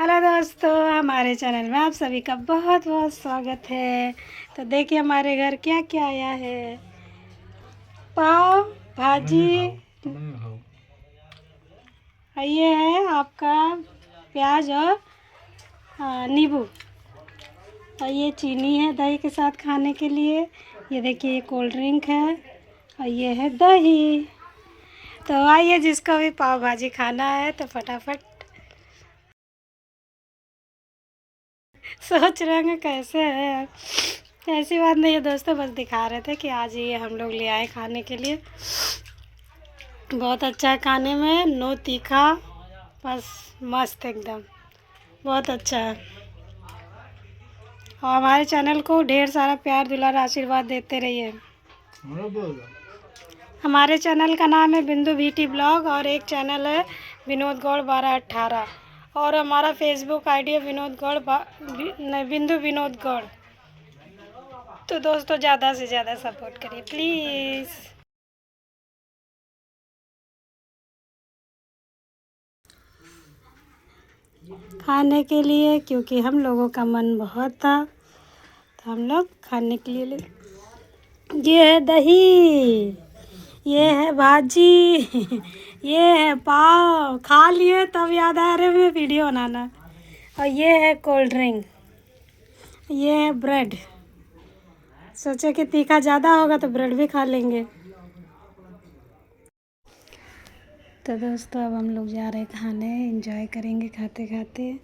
Hello दोस्तों, हमारे channel में आप सभी का बहुत बहुत स्वागत है। तो देखिए हमारे घर क्या क्या आया है। पाव भाजी, ये है आपका प्याज और नींबू, और ये चीनी है दही के साथ खाने के लिए। ये देखिए ये कोल्ड ड्रिंक है और ये है दही। तो आइए, जिसको भी पाव भाजी खाना है तो फटाफट। सोच रहे होंगे कैसे है, ऐसी बात नहीं है दोस्तों, बस दिखा रहे थे कि आज ये हम लोग ले आए खाने के लिए। बहुत अच्छा है खाने में, नो तीखा, बस मस्त एकदम, बहुत अच्छा है। और हमारे चैनल को ढेर सारा प्यार दुलार आशीर्वाद देते रहिए। हमारे चैनल का नाम है बिंदु बीटी ब्लॉग, और एक चैनल है विनोद गौड़ 1218, और हमारा फेसबुक आईडी है विनोद गौड़ बिंदु विनोद गौड़। तो दोस्तों ज़्यादा से ज़्यादा सपोर्ट करिए प्लीज़। खाने के लिए, क्योंकि हम लोगों का मन बहुत था तो हम लोग खाने के लिए ये है दही, ये है भाजी ये है पाव। खा लिए तब याद आ रहा है मैं वीडियो बनाना। और ये है कोल्ड ड्रिंक, ये है ब्रेड। सोचे कि तीखा ज़्यादा होगा तो ब्रेड भी खा लेंगे। तो दोस्तों अब हम लोग जा रहे खाने, एंजॉय करेंगे खाते खाते।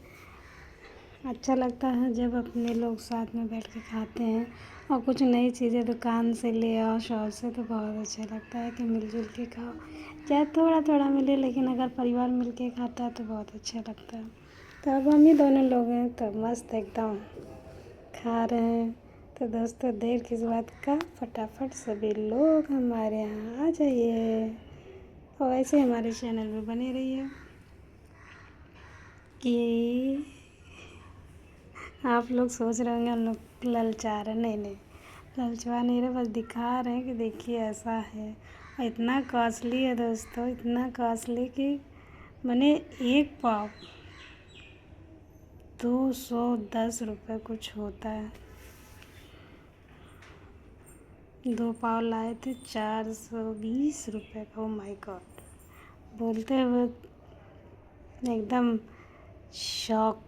अच्छा लगता है जब अपने लोग साथ में बैठ के खाते हैं, और कुछ नई चीज़ें दुकान से ले आओ शॉप से, तो बहुत अच्छा लगता है कि मिलजुल के खाओ। चाहे थोड़ा थोड़ा मिले, लेकिन अगर परिवार मिल के खाता है तो बहुत अच्छा लगता है। तो अब हम ही दोनों लोग हैं तो मस्त एकदम खा रहे हैं। तो दोस्तों देर किस बात का, फटाफट सभी लोग हमारे यहाँ आ जाइए, और ऐसे हमारे चैनल में बने रहिए। कि आप लोग सोच रहे होंगे हम लोग ललचा रहे, नहीं नहीं, ललचवा नहीं रहे, बस दिखा रहे हैं कि देखिए ऐसा है। और इतना कॉस्टली है दोस्तों, इतना कॉस्टली कि मैंने एक पाव 210 रुपये कुछ होता है। 2 पाव लाए थे 420 रुपये का। ओ माय गॉड, बोलते हुए एकदम शॉक।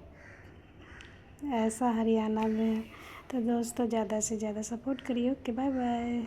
ऐसा हरियाणा में है। तो दोस्तों ज़्यादा से ज़्यादा सपोर्ट करिए। Okay, bye bye.